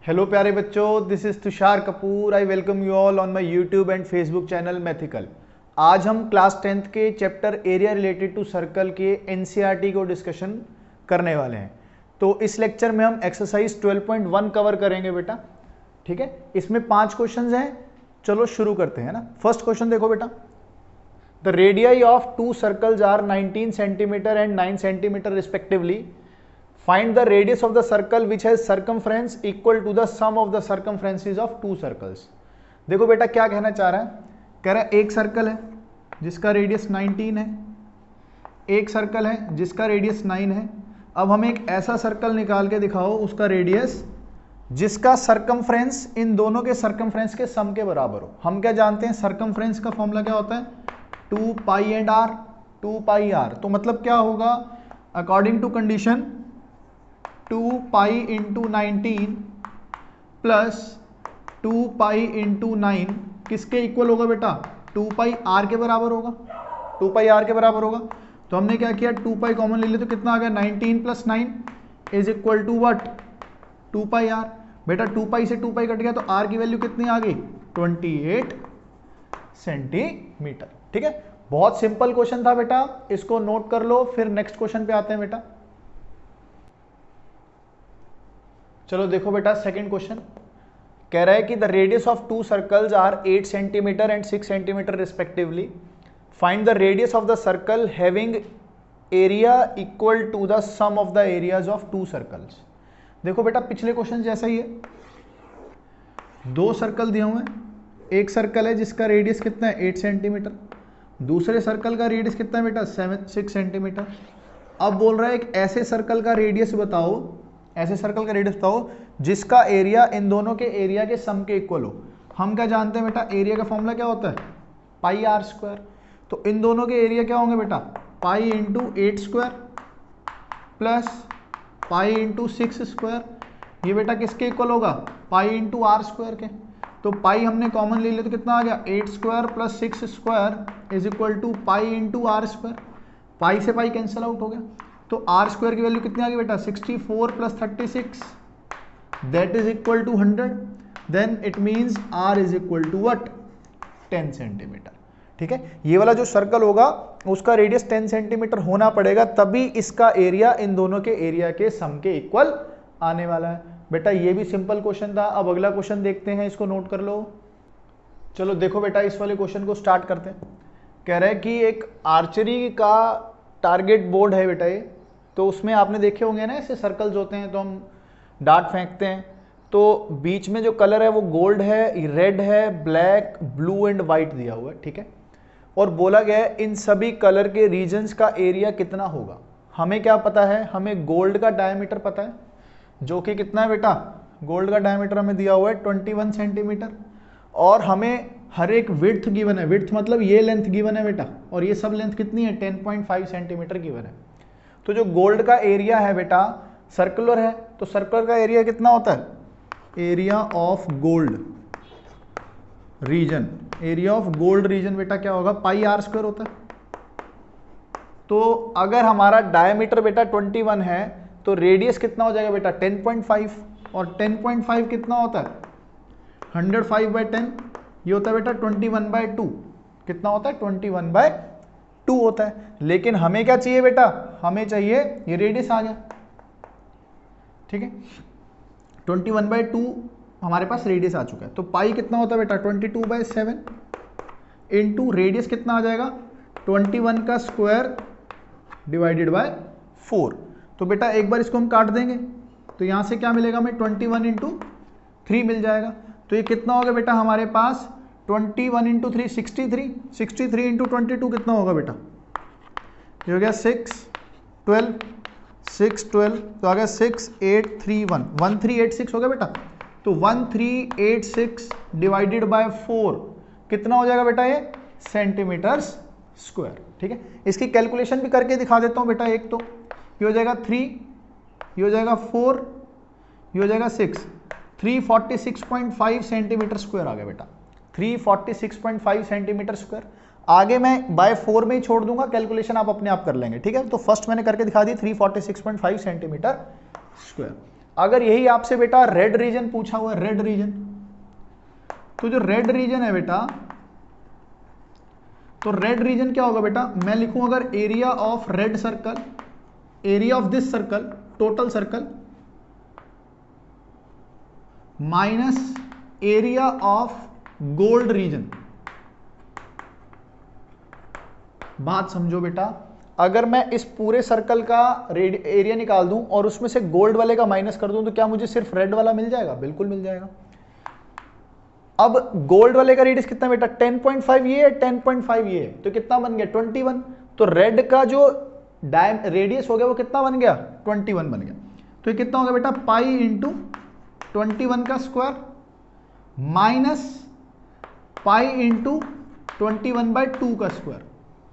Hello प्यारे बच्चों, this is Tushar Kapoor. I welcome you all on my YouTube and Facebook channel Mathical. आज हम class 10th के chapter area related to circle के NCERT को discussion करने वाले हैं। तो इस लेक्चर में हम एक्सरसाइज 12.1 कवर करेंगे बेटा, ठीक है। इसमें 5 क्वेश्चंस हैं, चलो शुरू करते हैं ना। फर्स्ट क्वेश्चन देखो बेटा, the radii of two circles are 19 centimetre and 9 centimetre respectively. Find the radius of the circle which has circumference equal to the sum of the circumferences of two circles. देखो बेटा क्या कहना चाह रहा है, कह रहा है एक सर्कल है जिसका रेडियस 19 है, एक सर्कल है जिसका रेडियस 9 है। अब हमें एक ऐसा सर्कल निकाल के दिखाओ उसका रेडियस जिसका सर्कमफ्रेंस इन दोनों के सर्कमफ्रेंस के सम के बराबर हो। हम क्या जानते हैं, सर्कमफ्रेंस का फॉर्मूला क्या होता है, 2 pi and R, 2 pi R. तो मतलब क्या होगा, according to condition 2 pi into 19 plus 2 pi into 9 किसके इक्वल होगा बेटा, 2 पाई आर के बराबर होगा, 2 पाई आर के बराबर होगा। तो हमने क्या किया, 2 पाई कॉमन ले लिया तो कितना आ गया, 19 plus 9 is equal to what, 2 pi R. बेटा 2 पाई से 2 पाई कट गया तो आर की वैल्यू कितनी आ गई, 28 सेंटीमीटर। ठीक है, बहुत सिंपल क्वेश्चन था बेटा, इसको नोट कर लो। फिर नेक्स्ट क्वेश्चन पे आते हैं बेटा। चलो देखो बेटा, सेकंड क्वेश्चन कह रहा है कि the radius of two circles are 8 centimetre and 6 centimetre respectively. Find the radius of the circle having area equal to the sum of the areas of two circles. देखो बेटा पिछले क्वेश्चन जैसा ही है, दो सर्कल दिए हुए हैं। एक सर्कल है जिसका रेडियस कितना है, 8 सेंटीमीटर। दूसरे सर्कल का रेडियस कितना है बेटा, 6 सेंटीमीटर। अब बोल रहा है एक ऐसे सर्कल का रेडियस बताओ, ऐसे सर्कल का रेडियस बताओ जिसका एरिया इन दोनों के एरिया के सम के इक्वल हो। हम क्या जानते हैं बेटा, एरिया का फॉर्मूला क्या होता है, पाई आर स्क्वायर। तो इन दोनों के एरिया क्या होंगे बेटा, pi into 8 square plus pi into 6 square. ये बेटा किसके इक्वल होगा, पाई इंटू आर स्क्वायर के। तो पाई हमने कॉमन ले लिया तो कितना आ गया, 8 square plus 6 square is equal to pi into R square. Pi से पाई कैंसिल आउट हो गया, तो आर स्क्वायर की वैल्यू कितनी आ गई बेटा, 64 plus 36 that is equal to 100। Then it means R is equal to what, 10 centimetre. ठीक है, ये वाला जो सर्कल होगा उसका रेडियस 10 सेंटीमीटर होना पड़ेगा, तभी इसका एरिया इन दोनों के एरिया के सम के इक्वल आने वाला है। बेटा ये भी सिंपल क्वेश्चन था। अब अगला क्वेश्चन देखते हैं, इसको नोट कर लो। चलो देखो बेटा, इस वाले क्वेश्चन को स्टार्ट करते हैं। कह रहा है कि एक आर्चरी का टारगेट बोर्ड है बेटा ये, तो उसमें आपने देखे होंगे ना ऐसे सर्कल्स होते हैं, तो हम डार्ट फेंकते हैं, तो बीच में जो कलर है वो गोल्ड है, रेड है, ब्लैक, ब्लू एंड वाइट दिया हुआ है। ठीक है, और बोला गया है इन सभी कलर के रीजन्स का एरिया कितना होगा। हमें क्या पता है, हमें गोल्ड का डायमीटर पता है, जो कि कितना है बेटा, गोल्ड का डायमीटर हमें दिया हुआ है 21 सेंटीमीटर। और हमें हर एक विड्थ गिवन है, विड्थ मतलब ये लेंथ गिवन है बेटा, और ये सब लेंथ कितनी है, 10.5 सेंटीमीटर गिवन है। तो जो गोल्ड का एरिया है बेटा, सर्कुलर है, तो सर्कुलर का एरिया कितना होता है, area of gold reason, area of gold reason बेटा क्या होगा, पाई आर स्क्वायर होता है। तो अगर हमारा डायमीटर बेटा 21 है तो रेडियस कितना हो जाएगा बेटा, 10.5, और 10.5 कितना होता है, 105/10, ये होता है बेटा 21/2। कितना होता है, 21/2 होता है। लेकिन हमें क्या चाहिए बेटा, हमें चाहिए ये रेडियस आ गया। ठीक है, 21/2 हमारे पास रेडियस आ चुका है। तो पाई कितना होता है बेटा, 22/7 इंटू रेडियस कितना आ जाएगा, 21 का स्क्वायर डिवाइडेड बाय 4। तो बेटा एक बार इसको हम काट देंगे तो यहां से क्या मिलेगा हमें, 21 इंटू 3 मिल जाएगा। तो ये कितना होगा बेटा हमारे पास, 21 इंटू 3 63, 63 इंटू 22 कितना होगा बेटा, ये हो गया 612, 612, तो आ गया 6831, 1386 हो गया बेटा। तो 1386 डिवाइडेड बाय 4 कितना हो जाएगा बेटा, ये सेंटीमीटर्स स्क्वायर। ठीक है, इसकी कैलकुलेशन भी करके दिखा देता हूं बेटा। एक तो ये हो जाएगा 3, ये हो जाएगा 4, ये हो जाएगा 6, 346.5 सेंटीमीटर स्क्वायर आ गया बेटा, 346.5 सेंटीमीटर स्क्वायर। आगे मैं बाय 4 में ही छोड़ दूंगा, कैलकुलेशन आप अपने आप कर लेंगे। ठीक है, तो फर्स्ट मैंने करके दिखा दी 346.5 सेंटीमीटर स्क्वायर। अगर यही आपसे बेटा रेड रीजन पूछा हुआ है, रेड रीजन, तो जो रेड रीजन है बेटा, तो रेड रीजन क्या होगा बेटा, मैं लिखूं अगर area of red circle, area of this circle, total circle, minus area of gold reason. बात समझो बेटा, अगर मैं इस पूरे सर्कल का एरिया निकाल दूं और उसमें से गोल्ड वाले का माइनस कर दूं तो क्या मुझे सिर्फ रेड वाला मिल जाएगा? बिल्कुल मिल जाएगा। अब गोल्ड वाले का रेडियस कितना बेटा, 10.5 ये है, 10.5 ये है, तो कितना बन गया 21। तो रेड का जो रेडियस हो गया वो कितना बन गया, 21 बन गया। तो ये कितना हो गया बेटा, पाई इंटू 21 का स्क्वायर माइनस पाई इंटू 21/2 का स्क्वायर।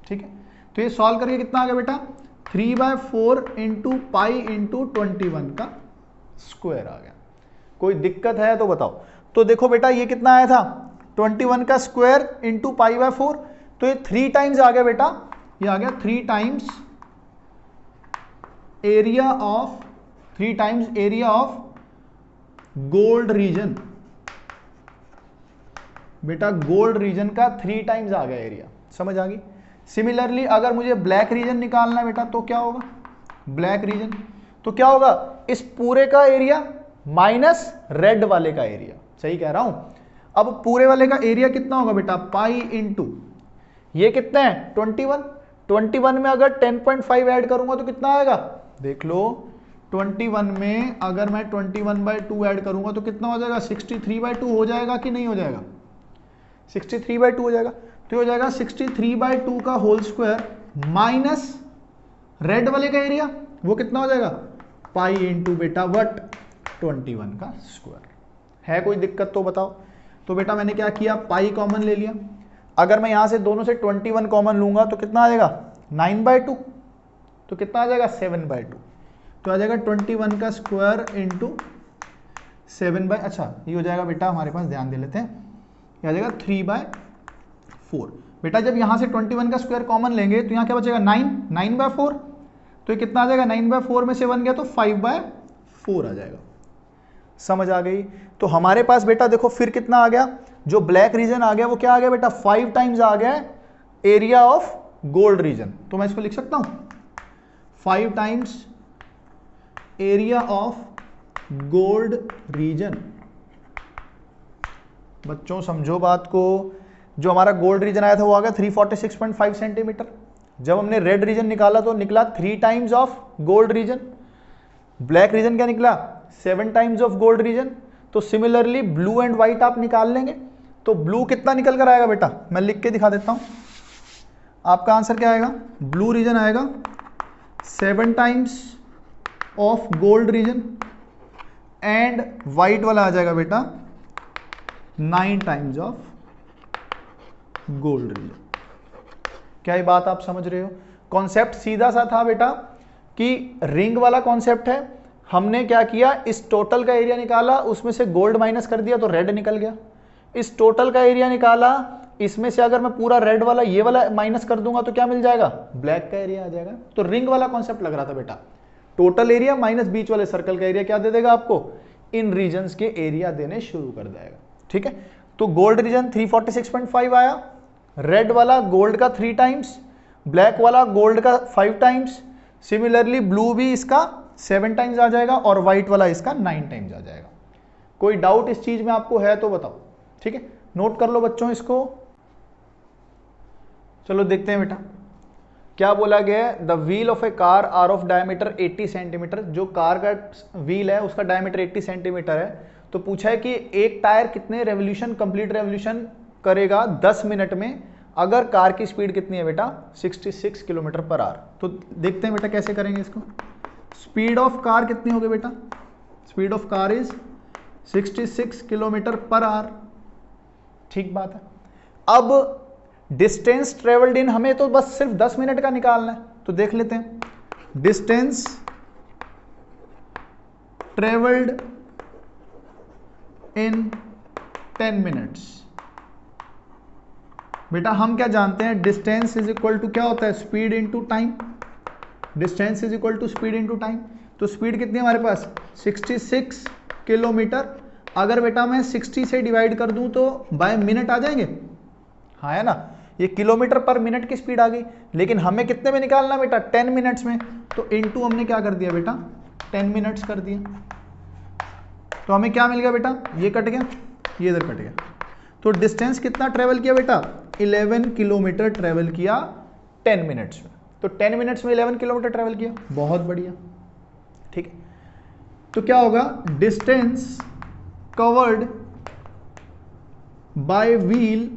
ठीक है, तो ये सॉल्व करके कितना आ गया बेटा, 3/4 इंटू पाई इंटू 21 का स्क्वायर आ गया। कोई दिक्कत है तो बताओ। तो देखो बेटा ये कितना आया था, 21 का स्क्वायर इंटू पाई/4, तो ये 3 टाइम्स आ गया बेटा, ये आ गया 3 times area of gold reason. बेटा गोल्ड रीजन का 3 टाइम्स आ गया एरिया, समझ आ गई। सिमिलरली अगर मुझे ब्लैक रीजन निकालना है बेटा, तो क्या होगा, ब्लैक रीजन, तो क्या होगा, इस पूरे का एरिया माइनस रेड वाले का एरिया, सही कह रहा हूं। अब पूरे वाले का एरिया कितना होगा बेटा, पाई इंटू ये कितना है 21 में अगर 10.5 ऐड करूंगा तो कितना आएगा, देख लो 21 में अगर मैं 21/2 ऐड करूंगा तो कितना हो जाएगा, 63/2 हो जाएगा कि नहीं हो जाएगा, 63/2 हो जाएगा। तो हो जाएगा 63/2 का होल स्क्वायर माइनस रेड वाले का एरिया, वो कितना हो जाएगा, पाई इंटू बेटा वट 21 का स्क्वायर। है कोई दिक्कत तो बताओ। तो बेटा मैंने क्या किया, पाई कॉमन ले लिया, अगर मैं यहां से दोनों से 21 कॉमन लूंगा तो कितना आ जाएगा 9/2, तो कितना आ जाएगा 7/2, तो आ जाएगा 21 का स्क्वायर इंटू 7 अच्छा ये हो जाएगा बेटा, हमारे पास ध्यान दे लेते हैं, ये आ जाएगा 3/4। बेटा जब यहां से 21 का स्क्वायर कॉमन लेंगे तो यहां क्या बचेगा 9/4, तो ये कितना आ जाएगा, 9/4 में से 1 गया तो 5/4 आ जाएगा, समझ आ गई। तो हमारे पास बेटा देखो फिर कितना आ गया, जो ब्लैक रीजन आ गया वो क्या आ गया बेटा, 5 टाइम्स आ गया एरिया ऑफ गोल्ड रीजन। तो मैं इसको लिख सकता हूं 5 times area of gold reason. बच्चों समझो बात को, जो हमारा गोल्ड रीजन आया था वो आ गया 346.5 सेंटीमीटर। जब हमने रेड रीजन निकाला तो निकला 3 times of gold reason. Black reason क्या निकला, 7 टाइम्स ऑफ गोल्ड रीजन। तो सिमिलरली ब्लू एंड व्हाइट आप निकाल लेंगे, तो ब्लू कितना निकल कर आएगा बेटा, मैं लिख के दिखा देता हूं। आपका आंसर क्या आएगा, ब्लू रीजन आएगा 7 times of gold reason and white वाला आ जाएगा बेटा 9 टाइम्स ऑफ गोल्ड रीजन। क्या ये बात आप समझ रहे हो? कॉन्सेप्ट सीधा सा था बेटा कि रिंग वाला कॉन्सेप्ट है, हमने क्या किया, इस टोटल का एरिया निकाला, उसमें से गोल्ड माइनस कर दिया तो रेड निकल गया। इस टोटल का एरिया निकाला, इसमें से अगर मैं पूरा रेड वाला ये वाला माइनस कर दूंगा तो क्या मिल जाएगा, ब्लैक का एरिया आ जाएगा। तो रिंग वाला कॉन्सेप्ट लग रहा था बेटा, टोटल एरिया माइनस बीच वाले सर्कल का एरिया क्या दे देगा आपको, इन रीजन्स के एरिया देने शुरू कर देगा। ठीक है, तो गोल्ड रीजन 346.5 आया, रेड वाला गोल्ड का 3 टाइम्स, ब्लैक वाला गोल्ड का 5 टाइम्स, सिमिलरली ब्लू भी इसका 7 टाइम्स आ जाएगा और व्हाइट वाला इसका 9 टाइम्स आ जाएगा। कोई डाउट इस चीज में आपको है तो बताओ। ठीक है, नोट कर लो बच्चों इसको। चलो देखते हैं बेटा क्या बोला गया है। The wheel of a car are of diameter 80 centimetre. जो कार का व्हील है उसका डायमीटर 80 सेंटीमीटर है। तो पूछा है कि एक टायर कितने रेवोल्यूशन, कंप्लीट रेवोल्यूशन करेगा 10 मिनट में, अगर कार की स्पीड कितनी है बेटा, 66 किलोमीटर पर आवर। तो देखते हैं बेटा कैसे करेंगे इसको। स्पीड ऑफ कार कितनी होगी बेटा, speed of car is 66 kilometre per hour. ठीक बात है। अब डिस्टेंस ट्रेवल्ड इन, हमें तो बस सिर्फ 10 मिनट का निकालना है, तो देख लेते हैं। Distance travelled in 10 minutes. बेटा हम क्या जानते हैं, डिस्टेंस इज इक्वल टू क्या होता है, speed into time. Distance is equal to speed into time. तो स्पीड कितनी है हमारे पास 66 किलोमीटर। अगर बेटा मैं 60 से डिवाइड कर दूं तो बाय मिनट आ जाएंगे, हाँ है ना, ये किलोमीटर पर मिनट की स्पीड आ गई। लेकिन हमें कितने में निकालना बेटा 10 मिनट्स में, तो इनटू हमने क्या कर दिया बेटा 10 मिनट्स कर दिया। तो हमें क्या मिल गया बेटा, ये कट गया, ये इधर कट गया। तो डिस्टेंस कितना ट्रेवल किया बेटा 11 किलोमीटर ट्रेवल किया 10 मिनट्स में। तो 10 मिनट्स में 11 किलोमीटर ट्रेवल किया, बहुत बढ़िया, ठीक है। तो क्या होगा, distance covered by wheel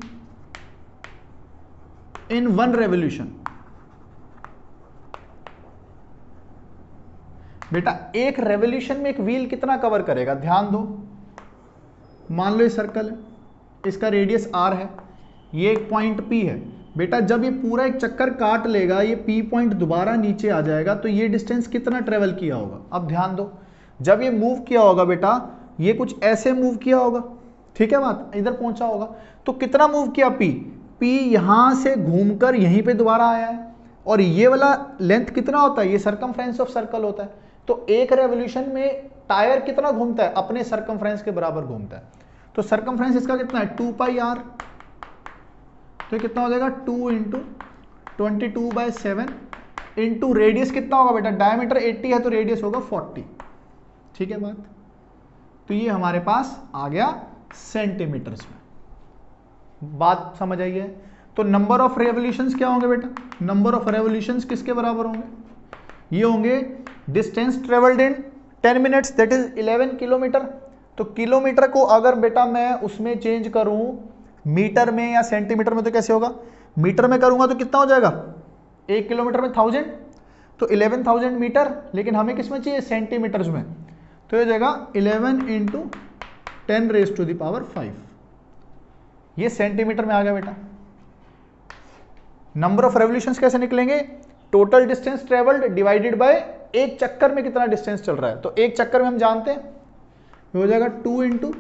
in 1 revolution. बेटा एक रेवोल्यूशन में एक व्हील कितना कवर करेगा, ध्यान दो। मान लो ये सर्कल है, इसका रेडियस r है, ये एक पॉइंट P है। बेटा जब ये पूरा एक चक्कर काट लेगा, ये P पॉइंट दोबारा नीचे आ जाएगा, तो ये डिस्टेंस कितना ट्रेवल किया होगा। अब ध्यान दो, जब ये मूव किया होगा बेटा, ये कुछ ऐसे मूव किया होगा, ठीक है बात, इधर पहुंचा होगा, तो कितना मूव किया P यहां से घूमकर यहीं पे दोबारा आया है। और ये वाला लेंथ कितना होता है, ये सरकमफ्रेंस ऑफ सर्कल होता है। तो एक रेवोल्यूशन में टायर कितना घूमता है, अपने सरकमफ्रेंस के बराबर घूमता है। तो सरकमफ्रेंस इसका कितना है 2πr, तो कितना हो जाएगा 2 इंटू 22/7 इंटू रेडियस कितना होगा बेटा, डायमीटर 80 है तो रेडियस होगा 40, ठीक है बात। तो ये हमारे पास आ गया सेंटीमीटर्स में, बात समझ आई है। तो नंबर ऑफ रेवोल्यूशंस क्या होंगे बेटा, नंबर ऑफ रेवोल्यूशंस किसके बराबर होंगे, ये होंगे distance travelled in 10 minutes that is 11 kilometre. तो किलोमीटर को अगर बेटा मैं उसमें चेंज करूं मीटर में या सेंटीमीटर में, तो कैसे होगा, मीटर में करूंगा तो कितना हो जाएगा, 1 किलोमीटर में 1000, तो 11,000 मीटर। लेकिन हमें किस में चाहिए, सेंटीमीटर्स में, तो ये जाएगा 11 इंटू 10⁵5, ये सेंटीमीटर में आ गया बेटा। नंबर ऑफ रेवोल्यूशंस कैसे निकलेंगे, total distance travelled divided by एक चक्कर में कितना डिस्टेंस चल रहा है। तो एक चक्कर में हम जानते हैं हो जाएगा 2 इंटू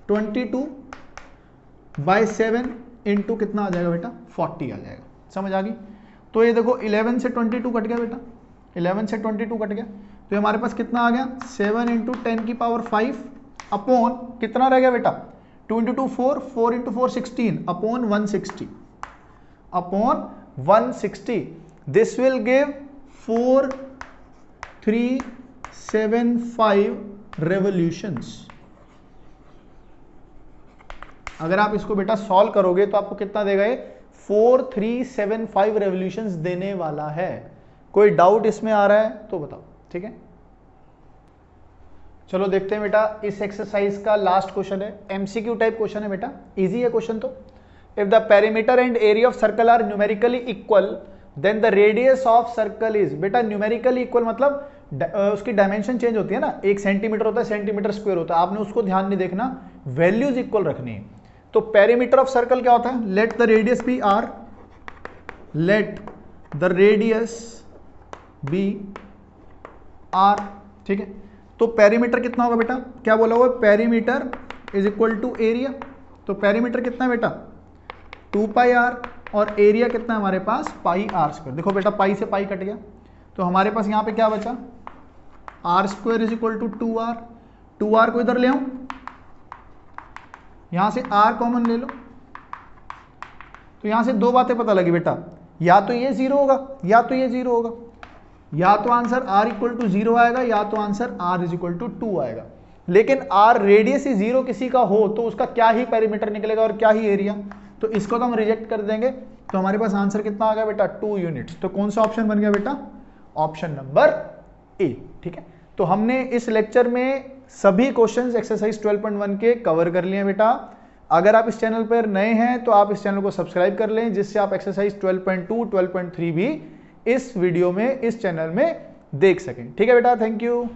22/7 इंटू कितना आ जाएगा बेटा 40 आ जाएगा, समझ आ गई। तो ये देखो 11 से 22 कट गया बेटा, 11 से 22 कट गया, तो हमारे पास कितना आ गया 7 इंटू 10⁵ अपॉन कितना रह गया बेटा 2 into 2 4, 4 into 4 16 upon 160 upon 160। This will give 4375 revolutions. अगर आप इसको बेटा सॉल्व करोगे तो आपको कितना देगा ये 4375 रेवोल्यूशंस देने वाला है। कोई डाउट इसमें आ रहा है तो बताओ, ठीक है। चलो देखते हैं बेटा, इस एक्सरसाइज का लास्ट क्वेश्चन है, एमसीक्यू टाइप क्वेश्चन है बेटा, इजी है क्वेश्चन। तो if the perimeter and area of circle are numerically equal then the radius of circle is. बेटा न्यूमेरिकली इक्वल मतलब उसकी डायमेंशन चेंज होती है ना, 1 सेंटीमीटर होता है, सेंटीमीटर स्क्वायर होता है, आपने उसको ध्यान नहीं देखना, वैल्यूज इक्वल रखनी है। तो पेरीमीटर ऑफ सर्कल क्या होता है, let the radius be R, let the radius be R, ठीक है। तो पेरीमीटर कितना होगा बेटा, क्या बोला हुआ है, perimeter is equal to area. तो पेरीमीटर कितना है बेटा 2πr और एरिया कितना है हमारे पास πr²। देखो बेटा पाई से पाई कट गया, तो हमारे पास यहाँ पे क्या बचा r² is equal to 2r। 2r को इधर ले आऊं, यहां से r कॉमन ले लो, तो यहां से दो बातें पता लगी बेटा, या तो ये 0 होगा या तो ये 0 होगा, या तो आंसर r इक्वल टू 0 आएगा या तो answer r is equal to 2 आएगा। लेकिन r रेडियस ही 0 किसी का हो तो उसका क्या ही पेरीमीटर निकलेगा और क्या ही एरिया, तो इसको तो हम रिजेक्ट कर देंगे। तो हमारे पास आंसर कितना आ गया बेटा 2 यूनिट्स। तो कौन सा ऑप्शन बन गया बेटा, ऑप्शन नंबर ए, ठीक है। तो हमने इस लेक्चर में सभी क्वेश्चंस एक्सरसाइज 12.1 के कवर कर लिए बेटा। अगर आप इस चैनल पर नए हैं तो आप इस चैनल को सब्सक्राइब कर लें, जिससे आप एक्सरसाइज 12.2 12.3 भी इस वीडियो में इस चैनल में देख सकें, ठीक है बेटा। Thank you.